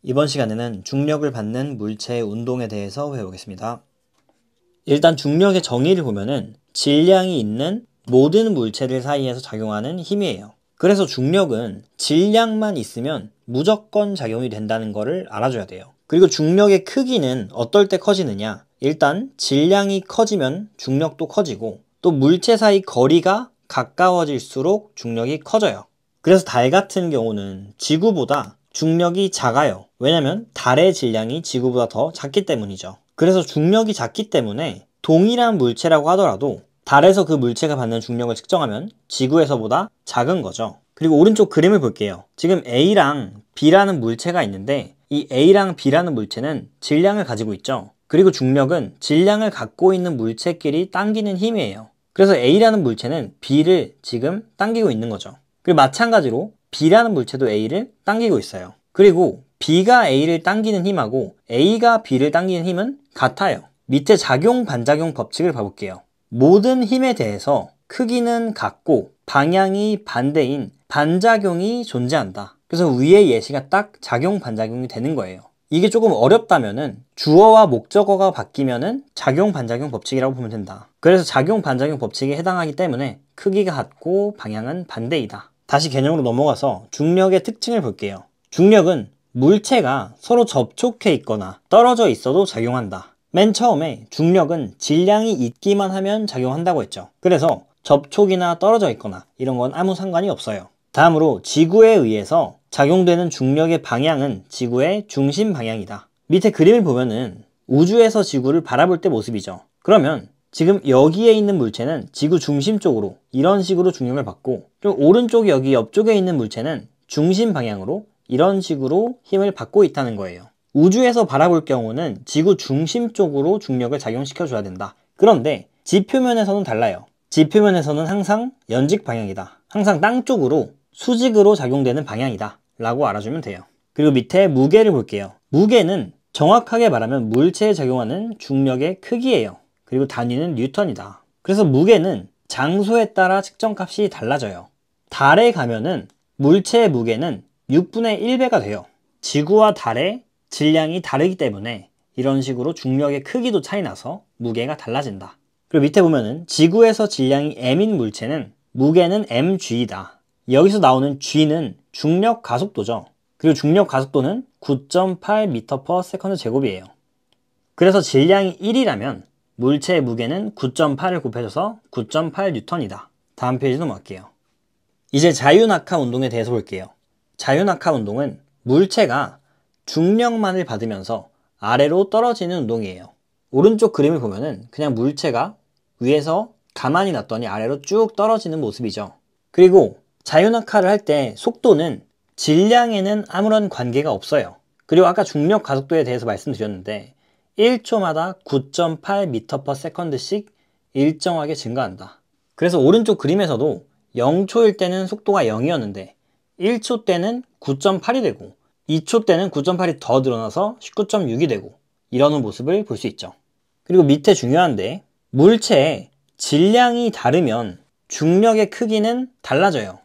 이번 시간에는 중력을 받는 물체의 운동에 대해서 배우겠습니다. 일단 중력의 정의를 보면은 질량이 있는 모든 물체들 사이에서 작용하는 힘이에요. 그래서 중력은 질량만 있으면 무조건 작용이 된다는 것을 알아줘야 돼요. 그리고 중력의 크기는 어떨 때 커지느냐? 일단 질량이 커지면 중력도 커지고 또 물체 사이 거리가 가까워질수록 중력이 커져요. 그래서 달 같은 경우는 지구보다 중력이 작아요. 왜냐면 달의 질량이 지구보다 더 작기 때문이죠. 그래서 중력이 작기 때문에 동일한 물체라고 하더라도 달에서 그 물체가 받는 중력을 측정하면 지구에서보다 작은 거죠. 그리고 오른쪽 그림을 볼게요. 지금 A랑 B라는 물체가 있는데 이 A랑 B라는 물체는 질량을 가지고 있죠. 그리고 중력은 질량을 갖고 있는 물체끼리 당기는 힘이에요. 그래서 A라는 물체는 B를 지금 당기고 있는 거죠. 그리고 마찬가지로 B라는 물체도 A를 당기고 있어요. 그리고 B가 A를 당기는 힘하고 A가 B를 당기는 힘은 같아요. 밑에 작용 반작용 법칙을 봐볼게요. 모든 힘에 대해서 크기는 같고 방향이 반대인 반작용이 존재한다. 그래서 위의 예시가 딱 작용 반작용이 되는 거예요. 이게 조금 어렵다면은 주어와 목적어가 바뀌면은 작용 반작용 법칙이라고 보면 된다. 그래서 작용 반작용 법칙에 해당하기 때문에 크기가 같고 방향은 반대이다. 다시 개념으로 넘어가서 중력의 특징을 볼게요. 중력은 물체가 서로 접촉해 있거나 떨어져 있어도 작용한다. 맨 처음에 중력은 질량이 있기만 하면 작용한다고 했죠. 그래서 접촉이나 떨어져 있거나 이런 건 아무 상관이 없어요. 다음으로 지구에 의해서 작용되는 중력의 방향은 지구의 중심 방향이다. 밑에 그림을 보면은 우주에서 지구를 바라볼 때 모습이죠. 그러면 지금 여기에 있는 물체는 지구 중심 쪽으로 이런 식으로 중력을 받고 좀 오른쪽 여기 옆쪽에 있는 물체는 중심 방향으로 이런 식으로 힘을 받고 있다는 거예요. 우주에서 바라볼 경우는 지구 중심 쪽으로 중력을 작용시켜 줘야 된다. 그런데 지표면에서는 달라요. 지표면에서는 항상 연직 방향이다. 항상 땅 쪽으로 수직으로 작용되는 방향이다 라고 알아주면 돼요. 그리고 밑에 무게를 볼게요. 무게는 정확하게 말하면 물체에 적용하는 중력의 크기예요. 그리고 단위는 뉴턴이다. 그래서 무게는 장소에 따라 측정값이 달라져요. 달에 가면은 물체의 무게는 6분의 1배가 돼요. 지구와 달의 질량이 다르기 때문에 이런 식으로 중력의 크기도 차이 나서 무게가 달라진다. 그리고 밑에 보면은 지구에서 질량이 m인 물체는 무게는 mg이다. 여기서 나오는 g는 중력 가속도죠. 그리고 중력 가속도는 9.8m/s 제곱이에요. 그래서 질량이 1이라면 물체의 무게는 9.8을 곱해줘서 9.8N이다. 다음 페이지 넘어갈게요. 이제 자유낙하 운동에 대해서 볼게요. 자유낙하 운동은 물체가 중력만을 받으면서 아래로 떨어지는 운동이에요. 오른쪽 그림을 보면은 그냥 물체가 위에서 가만히 놨더니 아래로 쭉 떨어지는 모습이죠. 그리고 자유낙하를 할 때 속도는 질량에는 아무런 관계가 없어요. 그리고 아까 중력 가속도에 대해서 말씀드렸는데 1초마다 9.8m/s씩 일정하게 증가한다. 그래서 오른쪽 그림에서도 0초일 때는 속도가 0이었는데 1초 때는 9.8이 되고 2초 때는 9.8이 더 늘어나서 19.6이 되고 이러는 모습을 볼 수 있죠. 그리고 밑에 중요한데 물체의 질량이 다르면 중력의 크기는 달라져요.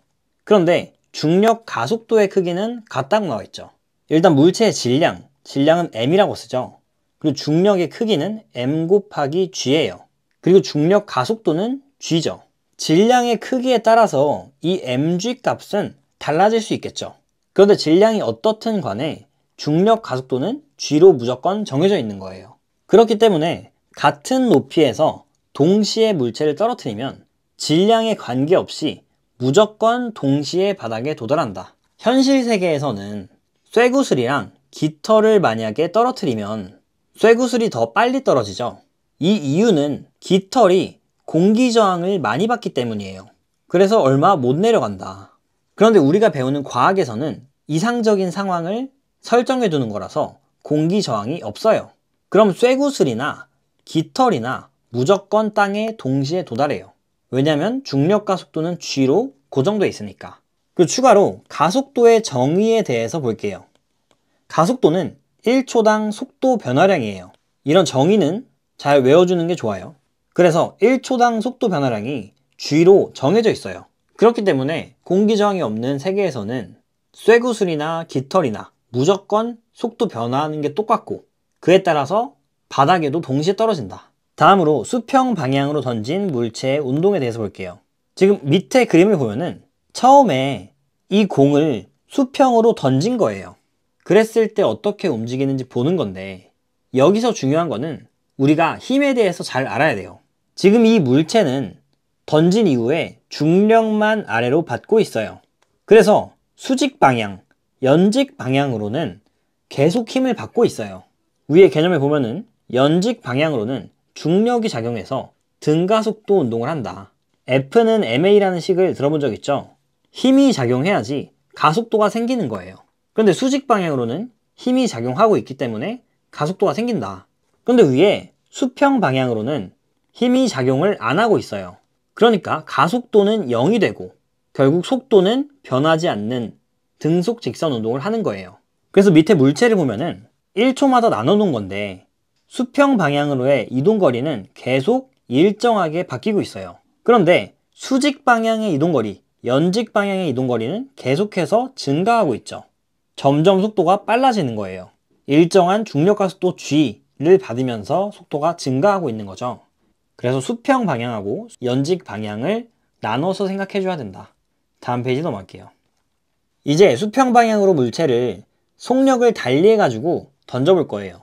그런데 중력 가속도의 크기는 같다고 나와 있죠. 일단 물체의 질량은 m이라고 쓰죠. 그리고 중력의 크기는 m 곱하기 g예요. 그리고 중력 가속도는 g죠. 질량의 크기에 따라서 이 mg 값은 달라질 수 있겠죠. 그런데 질량이 어떻든 간에 중력 가속도는 g로 무조건 정해져 있는 거예요. 그렇기 때문에 같은 높이에서 동시에 물체를 떨어뜨리면 질량에 관계없이 무조건 동시에 바닥에 도달한다. 현실 세계에서는 쇠구슬이랑 깃털을 만약에 떨어뜨리면 쇠구슬이 더 빨리 떨어지죠. 이 이유는 깃털이 공기 저항을 많이 받기 때문이에요. 그래서 얼마 못 내려간다. 그런데 우리가 배우는 과학에서는 이상적인 상황을 설정해 두는 거라서 공기 저항이 없어요. 그럼 쇠구슬이나 깃털이나 무조건 땅에 동시에 도달해요. 왜냐면 중력 가속도는 g로 고정되어 있으니까. 그리고 추가로 가속도의 정의에 대해서 볼게요. 가속도는 1초당 속도 변화량이에요. 이런 정의는 잘 외워주는 게 좋아요. 그래서 1초당 속도 변화량이 g로 정해져 있어요. 그렇기 때문에 공기 저항이 없는 세계에서는 쇠구슬이나 깃털이나 무조건 속도 변화하는 게 똑같고 그에 따라서 바닥에도 동시에 떨어진다. 다음으로 수평 방향으로 던진 물체의 운동에 대해서 볼게요. 지금 밑에 그림을 보면은 처음에 이 공을 수평으로 던진 거예요. 그랬을 때 어떻게 움직이는지 보는 건데 여기서 중요한 거는 우리가 힘에 대해서 잘 알아야 돼요. 지금 이 물체는 던진 이후에 중력만 아래로 받고 있어요. 그래서 수직 방향, 연직 방향으로는 계속 힘을 받고 있어요. 위에 개념을 보면은 연직 방향으로는 중력이 작용해서 등가속도 운동을 한다. F는 ma라는 식을 들어본 적 있죠? 힘이 작용해야지 가속도가 생기는 거예요. 그런데 수직 방향으로는 힘이 작용하고 있기 때문에 가속도가 생긴다. 그런데 위에 수평 방향으로는 힘이 작용을 안 하고 있어요. 그러니까 가속도는 0이 되고 결국 속도는 변하지 않는 등속 직선 운동을 하는 거예요. 그래서 밑에 물체를 보면은 1초마다 나눠 놓은 건데 수평 방향으로의 이동거리는 계속 일정하게 바뀌고 있어요. 그런데 수직 방향의 이동거리, 연직 방향의 이동거리는 계속해서 증가하고 있죠. 점점 속도가 빨라지는 거예요. 일정한 중력가속도 G를 받으면서 속도가 증가하고 있는 거죠. 그래서 수평 방향하고 연직 방향을 나눠서 생각해 줘야 된다. 다음 페이지 넘어갈게요. 이제 수평 방향으로 물체를 속력을 달리해 가지고 던져볼 거예요.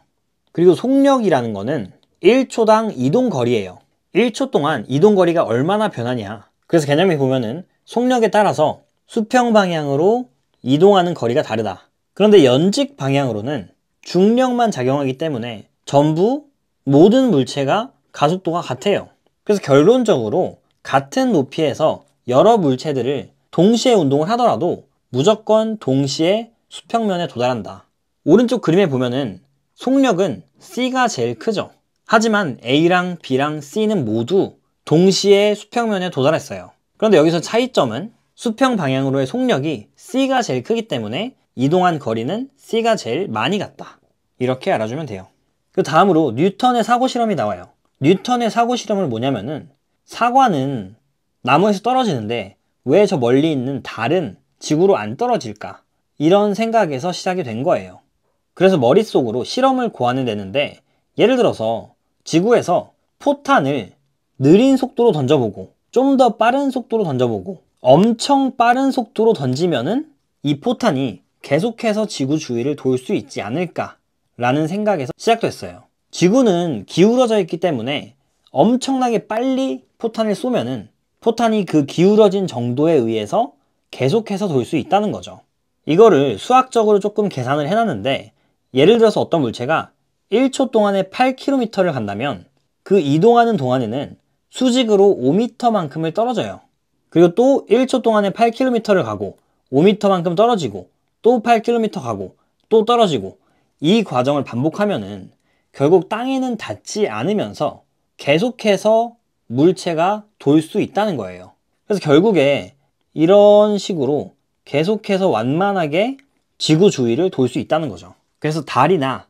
그리고 속력이라는 거는 1초당 이동거리예요. 1초 동안 이동거리가 얼마나 변하냐. 그래서 개념에 보면은 속력에 따라서 수평 방향으로 이동하는 거리가 다르다. 그런데 연직 방향으로는 중력만 작용하기 때문에 전부 모든 물체가 가속도가 같아요. 그래서 결론적으로 같은 높이에서 여러 물체들을 동시에 운동을 하더라도 무조건 동시에 수평면에 도달한다. 오른쪽 그림에 보면은 속력은 C가 제일 크죠. 하지만 A랑 B랑 C는 모두 동시에 수평면에 도달했어요. 그런데 여기서 차이점은 수평 방향으로의 속력이 C가 제일 크기 때문에 이동한 거리는 C가 제일 많이 갔다. 이렇게 알아주면 돼요. 그 다음으로 뉴턴의 사고 실험이 나와요. 뉴턴의 사고 실험은 뭐냐면은 사과는 나무에서 떨어지는데 왜 저 멀리 있는 달은 지구로 안 떨어질까? 이런 생각에서 시작이 된 거예요. 그래서 머릿속으로 실험을 고안해 내는데 예를 들어서 지구에서 포탄을 느린 속도로 던져보고 좀 더 빠른 속도로 던져보고 엄청 빠른 속도로 던지면은 이 포탄이 계속해서 지구 주위를 돌 수 있지 않을까 라는 생각에서 시작됐어요. 지구는 기울어져 있기 때문에 엄청나게 빨리 포탄을 쏘면은 포탄이 그 기울어진 정도에 의해서 계속해서 돌 수 있다는 거죠. 이거를 수학적으로 조금 계산을 해놨는데 예를 들어서 어떤 물체가 1초 동안에 8km를 간다면 그 이동하는 동안에는 수직으로 5m만큼을 떨어져요. 그리고 또 1초 동안에 8km를 가고 5m만큼 떨어지고 또 8km 가고 또 떨어지고 이 과정을 반복하면은 결국 땅에는 닿지 않으면서 계속해서 물체가 돌 수 있다는 거예요. 그래서 결국에 이런 식으로 계속해서 완만하게 지구 주위를 돌 수 있다는 거죠. 그래서 달이나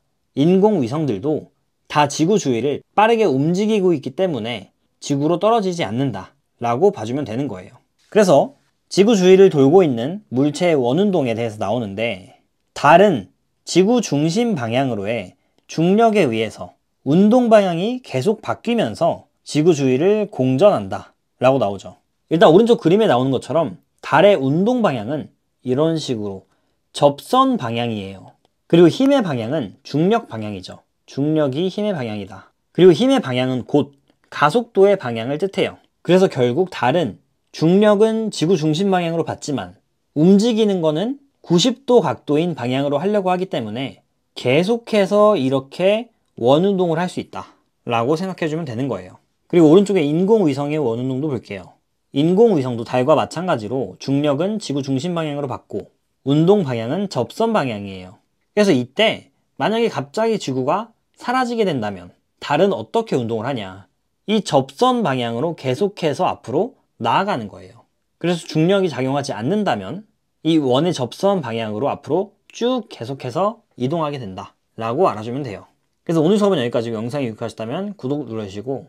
인공위성들도 다 지구 주위를 빠르게 움직이고 있기 때문에 지구로 떨어지지 않는다 라고 봐주면 되는 거예요. 그래서 지구 주위를 돌고 있는 물체의 원운동에 대해서 나오는데 달은 지구 중심 방향으로의 중력에 의해서 운동 방향이 계속 바뀌면서 지구 주위를 공전한다 라고 나오죠. 일단 오른쪽 그림에 나오는 것처럼 달의 운동 방향은 이런 식으로 접선 방향이에요. 그리고 힘의 방향은 중력 방향이죠. 중력이 힘의 방향이다. 그리고 힘의 방향은 곧 가속도의 방향을 뜻해요. 그래서 결국 달은 중력은 지구 중심 방향으로 받지만 움직이는 거는 90도 각도인 방향으로 하려고 하기 때문에 계속해서 이렇게 원운동을 할 수 있다 라고 생각해주면 되는 거예요. 그리고 오른쪽에 인공위성의 원운동도 볼게요. 인공위성도 달과 마찬가지로 중력은 지구 중심 방향으로 받고 운동 방향은 접선 방향이에요. 그래서 이때 만약에 갑자기 지구가 사라지게 된다면 달은 어떻게 운동을 하냐? 이 접선 방향으로 계속해서 앞으로 나아가는 거예요. 그래서 중력이 작용하지 않는다면 이 원의 접선 방향으로 앞으로 쭉 계속해서 이동하게 된다 라고 알아주면 돼요. 그래서 오늘 수업은 여기까지고 영상이 유익하셨다면 구독 눌러주시고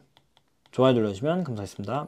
좋아요 눌러주시면 감사하겠습니다.